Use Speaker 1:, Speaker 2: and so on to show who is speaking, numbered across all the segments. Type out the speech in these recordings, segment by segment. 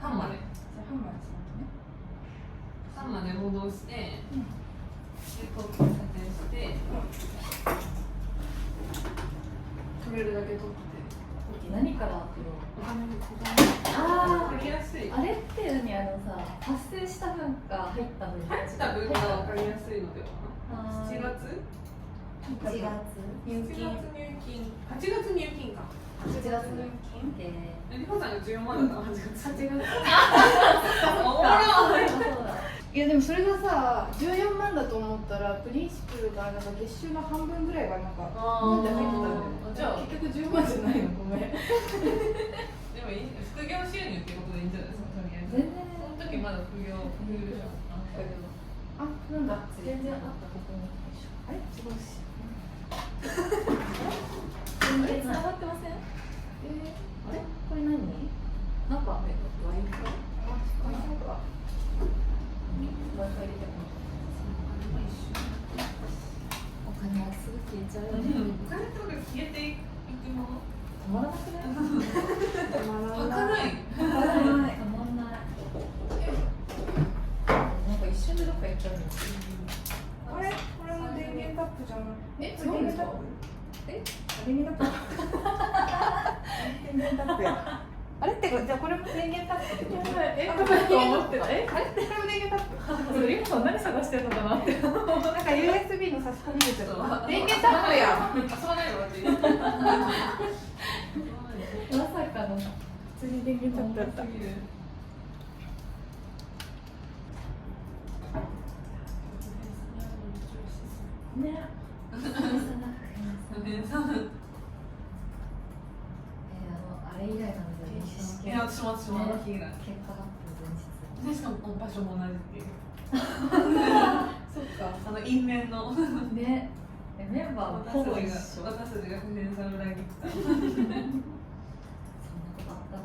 Speaker 1: 半まで。
Speaker 2: じゃあ半までしますね。
Speaker 1: 半まで戻して、で取って査定して、取れるだけ取って。
Speaker 3: 何からアップロ
Speaker 1: お金で
Speaker 3: あ
Speaker 1: 取りやすい。
Speaker 3: あれって何発生した分か入った分
Speaker 1: 入った分が分かりやすいのでは。7月
Speaker 3: 7月
Speaker 1: 入金。8月入金か。
Speaker 3: 8月入金
Speaker 1: りほさんが14万だったら8月。おもろ
Speaker 2: いやでもそれがさ、14万だと思ったらプリンシプルがなんか月収の半分ぐらいがなんかなんで入ってたんだよね。
Speaker 1: じゃあ
Speaker 2: 結局10万じゃないの。ごめん。
Speaker 1: でもいい、副業収入ってことでいいんじゃないですか、とりあえず。
Speaker 3: 全然
Speaker 1: その時まだ副業でしょ。
Speaker 2: あ、なんだ。
Speaker 3: 全然あったことない。
Speaker 2: あれ違うし。
Speaker 3: 全然繋がってません？あれこれ何？なんかWi-Fi？Wi-Fi 入れてもお金はすぐ消えちゃうよね。
Speaker 1: お金とか消えていくもの。
Speaker 3: 止まらなくない？
Speaker 1: 開かない。
Speaker 3: 止まらない。なんか一瞬でどっか行っちゃうの。
Speaker 2: あれこれも電源タップじゃない。
Speaker 3: そうですか？
Speaker 2: 電源タップ。電源タップや。あれってじゃあこれも電源タップってこと？
Speaker 3: これ
Speaker 2: 思ってた。あれってこれも電源タップ。
Speaker 3: リコさん何探してるのかなって。
Speaker 2: なんか USB の差し込み口とか。電源タップや。
Speaker 1: 遊ばないの私。
Speaker 3: まさかの。
Speaker 2: 普通に電源タップだった。
Speaker 3: ね。あれ以来なんですよね。
Speaker 1: いや、私もあの日以来。
Speaker 3: 結果発表前日。
Speaker 1: しかも場所も同じっていう。
Speaker 2: そっか。
Speaker 1: 因縁の。
Speaker 3: ね。メンバーもほぼ一緒。
Speaker 1: 私たちが不変さん裏切った。
Speaker 3: そんなことあったな。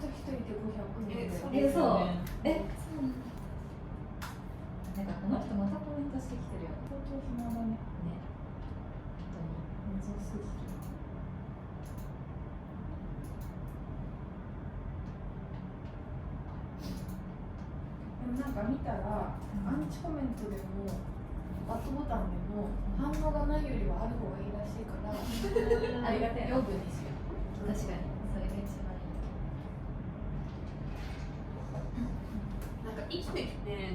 Speaker 2: た一人で500人
Speaker 3: そう。なんかこの人またコメントしてきてるよ。
Speaker 2: 相当暇だね。
Speaker 3: ね。本当に。そう。
Speaker 2: でなんか見たら、アンチコメントでもバッドボタンでも反応がないよりはある方がいいらしいから、
Speaker 3: ありがたい
Speaker 2: 養分にしよう。
Speaker 3: 確かにそれが一番いい。
Speaker 1: なんか生きてきて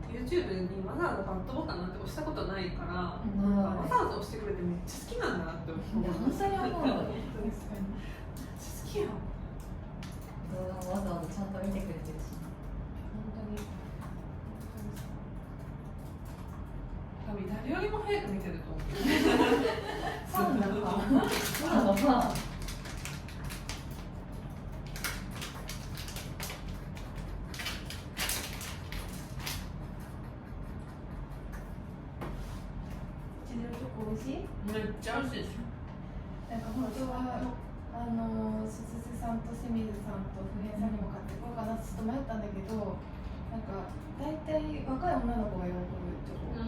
Speaker 1: YouTube にわざわざバッドボタンなんて押したことないから、なんかわざわざ押してくれてめっちゃ好きなんだなって思う。
Speaker 3: いや本当に思う。
Speaker 2: 確かに。
Speaker 1: めっちゃ好きやん。
Speaker 3: 動画もわざわざちゃんと見てくれてるし。
Speaker 1: 本当に。多分誰よりも早く見てると思う。
Speaker 3: ファンだから。ファンのファン。
Speaker 2: チネルチョコ美味しい？
Speaker 1: めっちゃ美味しいです。
Speaker 2: なんか本当はすずさんと清水さんと普遍さんにも買ってこようかなってちょっと迷ったんだけど、なんか大体若い女の子が喜ぶチョコ。う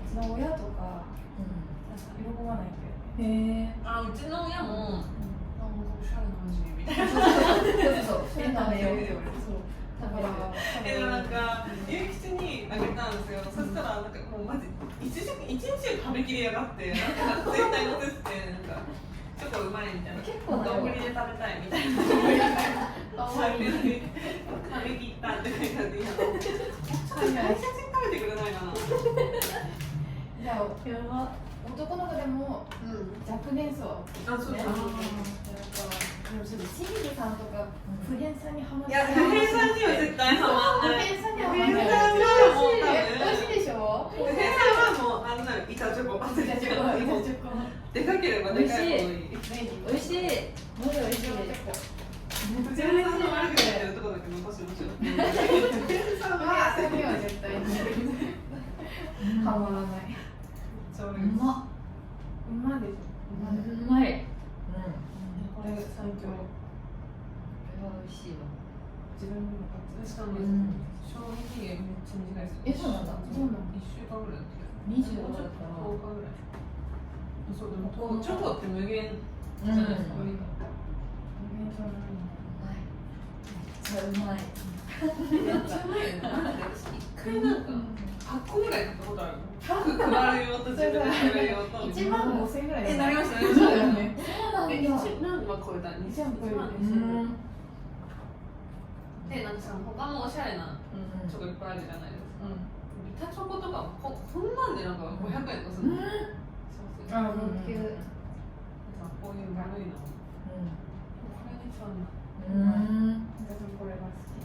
Speaker 2: ちの親とかなんか喜ばないんだよね。
Speaker 3: へえ。
Speaker 1: あ、うちの親も、あ、おしゃれな味みたいな。
Speaker 3: そうそうそう。それ食べよう。
Speaker 2: そう。だから
Speaker 1: でもなんか、ゆうきちにあげたんですよ。そしたら、なんかもうマジ、一日食べきりやがって、なんか絶対乗せてて、なんか、チョコうまいみたいな。
Speaker 3: 結構な量
Speaker 1: 丼で食べたいみたいな。食べきったって書いてあって、いや、写真食べてくれないかな。
Speaker 2: じゃあ男の子でも若年層。
Speaker 1: あ、そうそうそう。
Speaker 2: でもちょっと清水さんとか普遍さんにハマって
Speaker 1: いや、普遍さんには絶対ハマん
Speaker 2: 普
Speaker 1: ない。
Speaker 2: 遍さんには
Speaker 1: 普遍
Speaker 2: ハマって
Speaker 1: さんはもう多
Speaker 2: 美味しい
Speaker 1: 分。
Speaker 2: でしょ？
Speaker 1: 普遍さんはもうあんな板チョコ。
Speaker 2: 板チョコ、板チョコ。
Speaker 1: でかければでかいほどいい。
Speaker 3: 美味しい。マジ美味しい。
Speaker 1: 普遍さんの悪くやってるとこだけ残しましょう。普遍さんは
Speaker 2: 普遍さんには絶対にハマらない。
Speaker 1: そう
Speaker 3: うまっ。
Speaker 2: うまいでしょ？
Speaker 3: うまい。
Speaker 2: これ最強。
Speaker 3: これは美味しいわ。
Speaker 2: 自分にも買って。
Speaker 1: しかも賞味期限めっちゃ短いです。
Speaker 2: そうなんだ。そうなんだ。
Speaker 1: 1週間ぐらいだったけど。
Speaker 3: 25だったら
Speaker 1: 10日ぐらい。そうでもチョコって無限じゃないですか。
Speaker 3: うまい。めっちゃうまい。
Speaker 1: めっちゃうまいよね。なんで私一回なんか8個ぐらい買ったことある。各配るよと自分で配るよと。
Speaker 2: 1万5000円ぐらい。
Speaker 1: なりましたね。
Speaker 2: そうだよね。
Speaker 1: 1万は超えた。2万超えた。で、なんかさ、他もおしゃれなチョコいっぱいあるじゃないですか。板チョコとかこんなんでなんか500円とかするの。そうそう。
Speaker 2: あ、
Speaker 3: 高級。
Speaker 1: こういう丸いの。これにそうな。
Speaker 2: 私もこれが好き。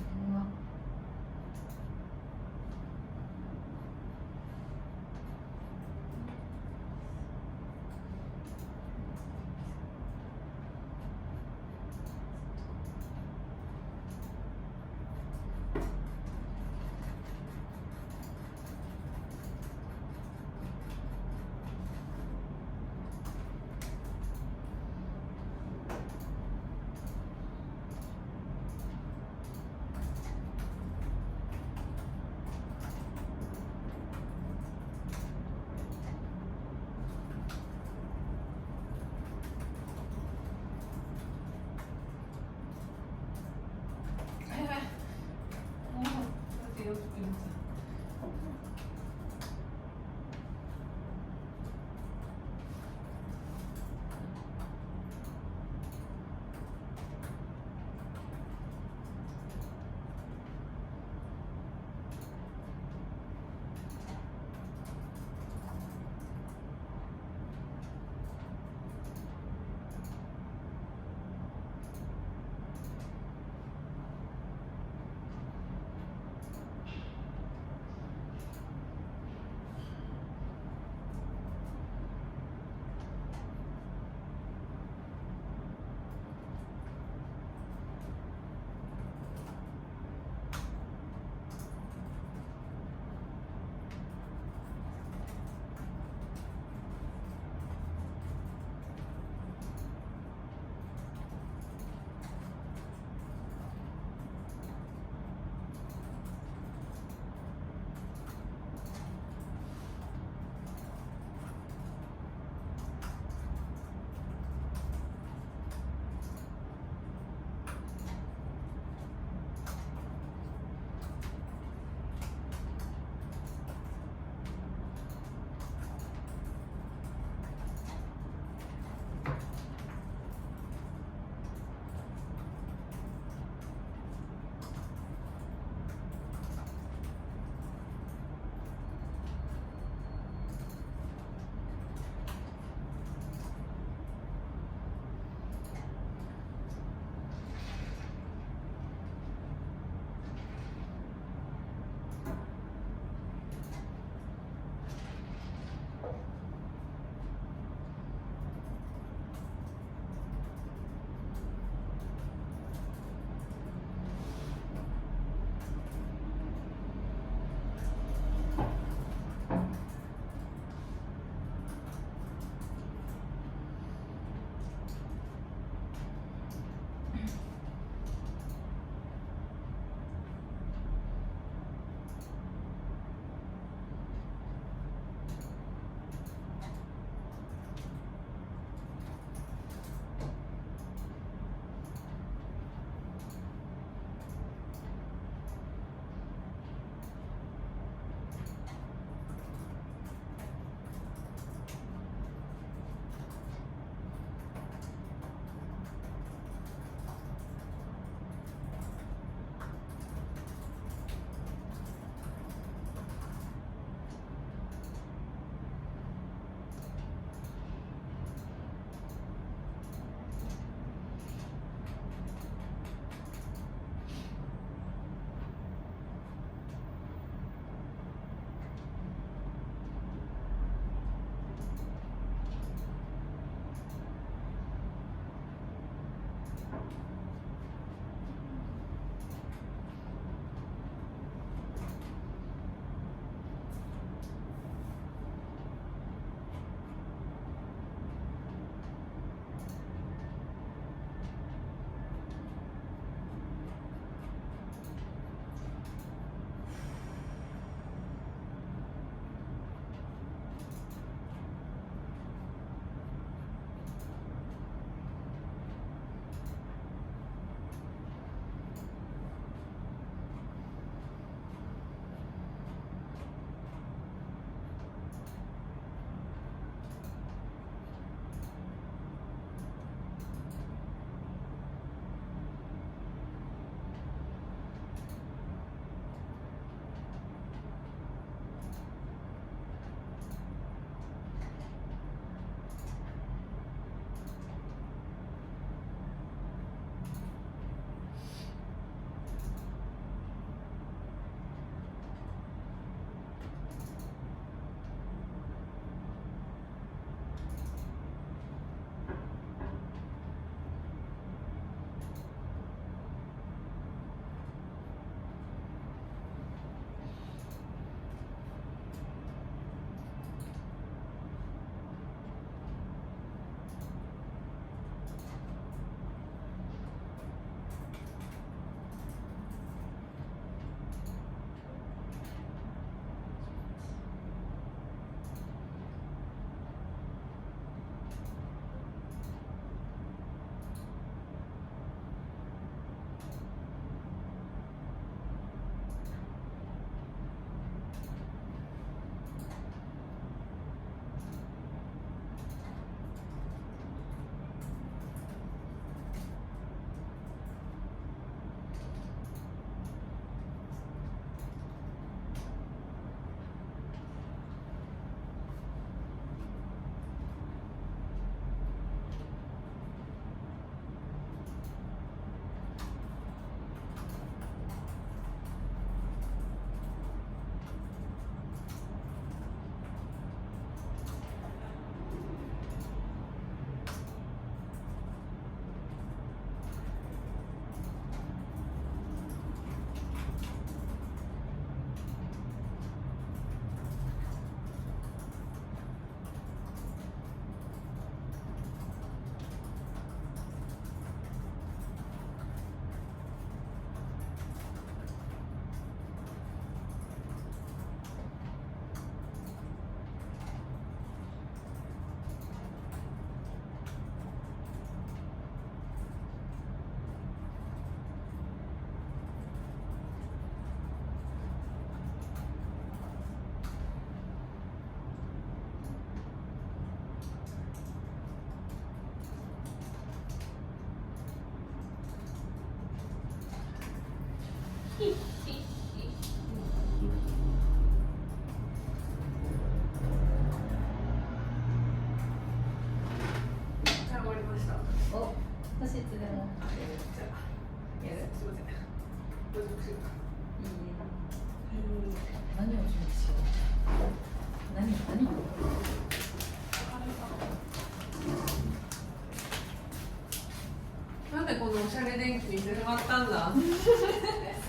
Speaker 1: なんでこのおしゃれ電気に始まったんだ。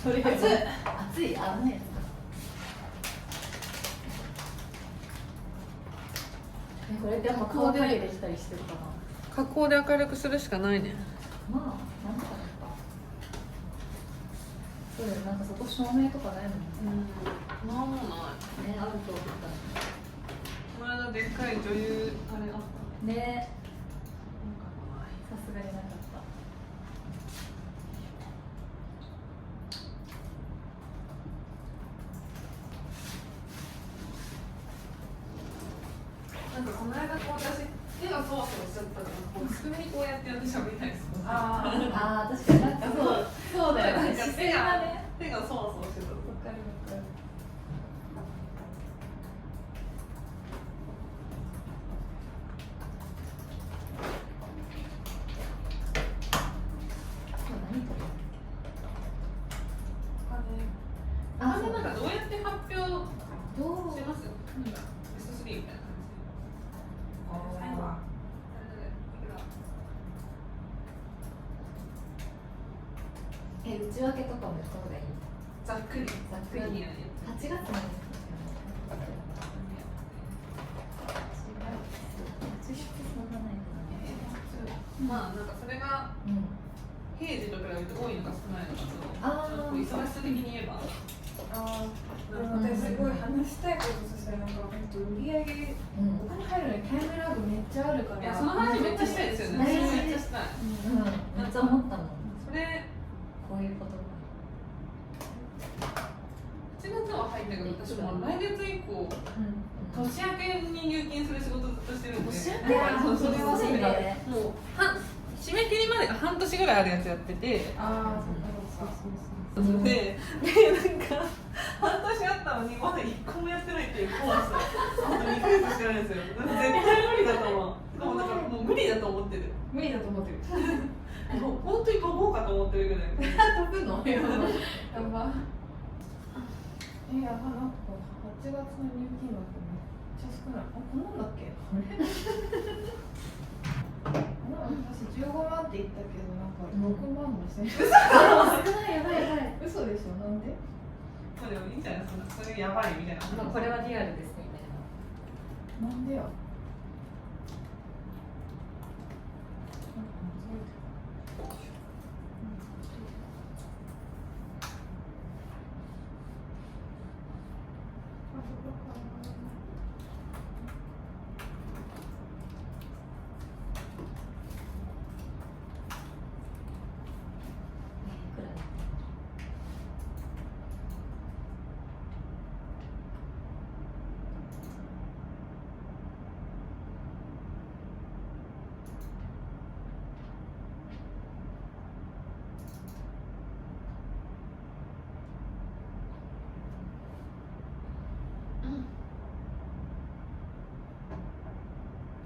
Speaker 3: それ熱いあのやつこれってやっぱ顔でできたりしてるかな。
Speaker 1: 加工で明るくするしかないね。
Speaker 3: まあなんとかなるか。そうだよ、なんかそこ照明とかないもんね。
Speaker 1: なんもない。
Speaker 3: ね、あると思った
Speaker 1: この間でっかい女優あれあった。
Speaker 3: ね。さすがになかった。
Speaker 1: なんかこの間こう私手がそわそわしちゃったからこう机にこうやって喋りたいです。
Speaker 3: ああ確かになんかそうだよね。
Speaker 1: なんか
Speaker 3: 姿勢がね。
Speaker 1: 手がそわそわしてた。
Speaker 3: わかるわかる。
Speaker 1: あれなんかどうやって発表し
Speaker 3: どう
Speaker 1: ます？なんかベスト3みたいな感じで。最後は
Speaker 3: 内訳とかもやった方がいい。
Speaker 1: ざっくり
Speaker 3: ざっくり
Speaker 1: 何やねん
Speaker 3: 8月なんです
Speaker 1: まあなんかそれが
Speaker 3: うん
Speaker 1: 平時と比べて多いのか少ないのか
Speaker 3: あー
Speaker 1: と忙しさ的に言えば
Speaker 2: あーでも
Speaker 1: なんか
Speaker 2: 私すごい話したいこととしてなんか本当売り上げ
Speaker 3: うん
Speaker 2: お金入るのにタイムラグめっちゃあるから
Speaker 1: いやその話めっちゃしたいですよね
Speaker 3: 大事
Speaker 1: めっちゃしたい
Speaker 3: うんめっちゃ思ったもん
Speaker 1: それ
Speaker 3: こういうことが
Speaker 1: 8月は入ったけど私も来月以降
Speaker 2: うん
Speaker 1: 年明けに入金する仕事ずっとしてるんで
Speaker 3: 年明
Speaker 2: け
Speaker 1: そうそうそう
Speaker 2: それは
Speaker 3: そうね
Speaker 1: もう締め切りまでが半年ぐらいあるやつやってて
Speaker 2: ああそうそう
Speaker 1: でなんか半年あったのにまだ1個もやってないっていう怖さあと2ヶ月してないんですよ絶対無理だと思うでもなんかもう無理だと思ってる
Speaker 2: 無理だと思ってる
Speaker 1: もう本当に飛ぼうかと思ってるぐらい
Speaker 2: 飛ぶのやばやばなんか8月の入金額めっちゃ少ないあ、こんなんだっけあれ私15万って言ったけどなんか6万5千
Speaker 3: 少ないやばいやばい
Speaker 2: 嘘でしょなんで
Speaker 1: それいいんじゃないですかそれやばいみたいな
Speaker 3: まあこれはリアルですみたいな
Speaker 2: なんでや
Speaker 3: いくらだ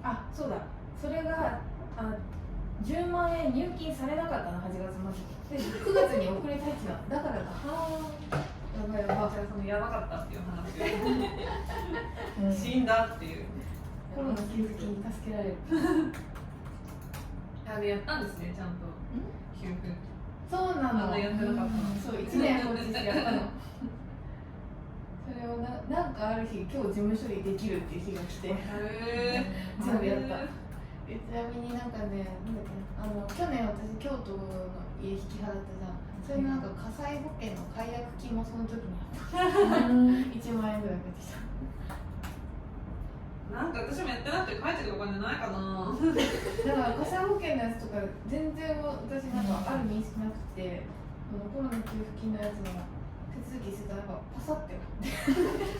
Speaker 2: あ、そうだそれが10万円入金されなかったの8月末で9月に遅れたいってなだからかはあやばいやばい
Speaker 1: じゃあそのやばかったっていう話
Speaker 3: うん
Speaker 1: 死んだっていう
Speaker 2: コロナ給付金に助けられる
Speaker 1: やったんですねちゃんと給付
Speaker 2: そうなの
Speaker 1: まだやってなかったの
Speaker 2: そう1年放置してやったのそれをなんかある日今日事務処理できるっていう日が来て
Speaker 1: へ
Speaker 2: 全部やったちなみになんかね、なんだっけ去年私京都の家引き払ったじゃんそれのなんか火災保険の解約金もその時に1万円ぐらい返ってきた
Speaker 1: なんか私もやってなくて返ってくるお金ないかな
Speaker 2: だから火災保険のやつとか全然私なんかある認識なくてこのコロナ給付金のやつの手続きしてたらなんかパサって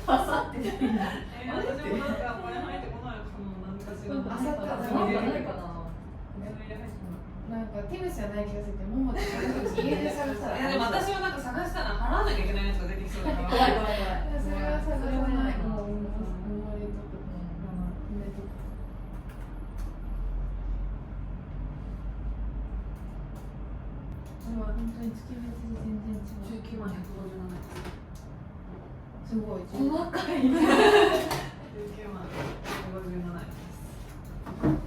Speaker 2: パサって出てる
Speaker 1: 私もなんかこれ入ってこないかもなんかしら
Speaker 2: あさった
Speaker 3: なんかないかな
Speaker 2: なんかティムスじゃない気がするけどももって家出されたら
Speaker 1: いやでも私はなんか探したら払わなきゃいけないやつが出てきそうだから
Speaker 3: 怖い怖い怖い
Speaker 2: それは探さないもう
Speaker 1: うん
Speaker 2: 生まれとく埋めとくうわ本当に月別で全然違う
Speaker 1: 19万157円
Speaker 2: すごい
Speaker 3: 細かい
Speaker 1: 19万157円です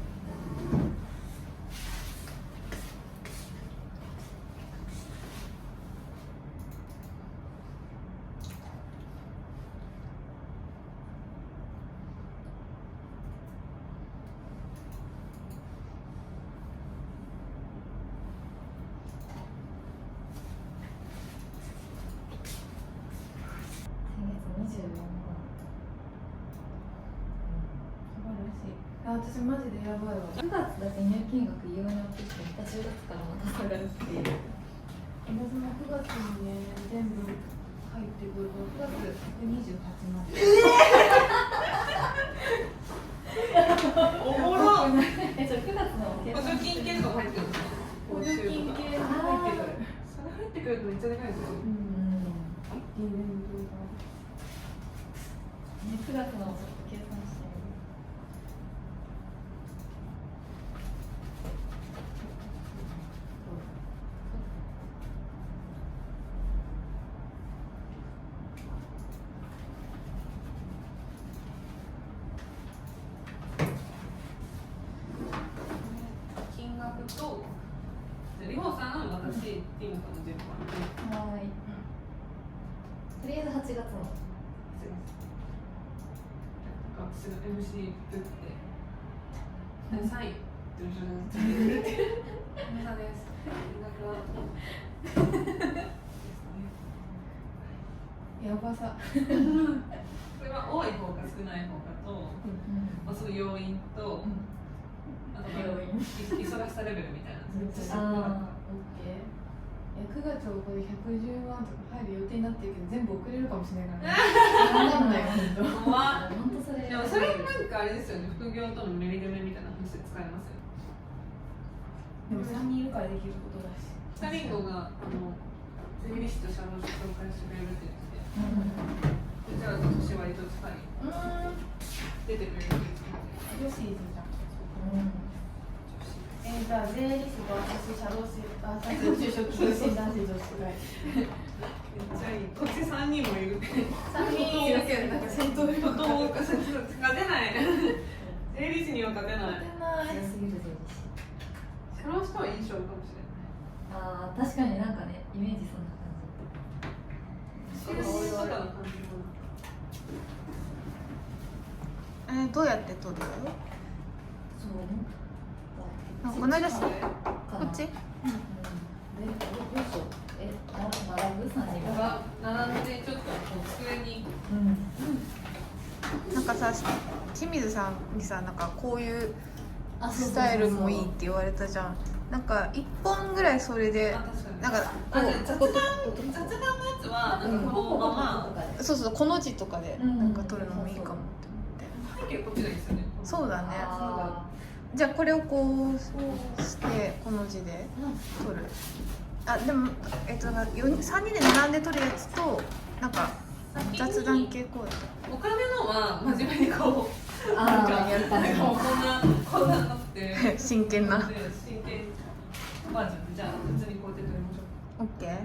Speaker 3: 先月24万
Speaker 2: 素晴らしいあ私マジでやばいわ
Speaker 3: 9月だけ入金額異様に大きくてまた10月からまた下がるっていう
Speaker 2: 私も9月にね全部入ってくると9月128万
Speaker 1: おもろ
Speaker 3: それ9月の計
Speaker 1: 補
Speaker 3: 算
Speaker 1: 助金系とかも入ってくるんですか
Speaker 2: 補助金系入ってくる
Speaker 1: それ入ってくるとめっちゃでかいですよ
Speaker 2: 2年分が
Speaker 3: ね、9月のちょっと計算してみる
Speaker 1: 金額と0りほさん、私、ティムさんの順番で。
Speaker 3: はーい。とりあえず8月の。
Speaker 1: 私の MC ぶってサインドゥルルルルル皆さんです連絡は
Speaker 2: やばさ。
Speaker 1: これは多い方か少ない方かと、まあ、その要因と、あとまあ
Speaker 3: 要因
Speaker 1: 忙しさレベルみたいな
Speaker 3: あ
Speaker 2: オッケー。9月をこれ110万とか入る予定になってるけど全部遅れるかもしれないからね。分かんない本当。
Speaker 1: まあ
Speaker 3: 本当それ。
Speaker 1: でもそれなんかあれですよね、副業とのメリデメみたいな話で使えますよ。
Speaker 2: でも3人いるからできることだし。
Speaker 1: スタリンゴが税理士と社労士紹介してくれるって言って
Speaker 3: うん
Speaker 1: じゃあ年割と2人出てくれるって言って
Speaker 2: 女子いるじゃん。
Speaker 3: うん
Speaker 2: じゃあ税理士と私社労士就職通信男子女子がい
Speaker 1: めっちゃいい。こっち3人もいる。
Speaker 2: 3人いるけどなんか戦闘力
Speaker 1: ことを勝てない。税理士には勝てない。
Speaker 3: 強すぎる税理士。
Speaker 1: 社労士とはいい勝負かもしれ
Speaker 3: ああ確かになんかねイメージそんな感じ。
Speaker 1: ない。社労士とかの感じも
Speaker 4: どうやって撮る？
Speaker 3: そう。
Speaker 4: この間こ
Speaker 3: こ
Speaker 4: っち？
Speaker 3: どうしよう。並ぶ3人が。
Speaker 1: 並んでちょっと机に。
Speaker 4: なんかさ、清水さんにさ、なんかこういうスタイルもいいって言われたじゃん。なんか1本ぐらいそれで、
Speaker 1: あ、確かに。
Speaker 4: なんか
Speaker 1: あ、雑談のやつはなんかこのまま
Speaker 4: そうそうこの字とかでなんか撮るのもいいかもって思って。
Speaker 1: 背景こっちがいいですよね。
Speaker 4: そうだね。
Speaker 3: あ
Speaker 4: じゃあこれをこうしてこの字で撮る。あでもだから3人で並んで撮るやつとなんか雑談系こうや
Speaker 1: お金のは真面目にこう。
Speaker 3: あ
Speaker 1: なんか
Speaker 3: やったね。
Speaker 1: もうこんななって
Speaker 4: 真剣な。
Speaker 1: 真剣バージョンでじゃあ普通にこうやって撮りましょう。
Speaker 4: オッケー。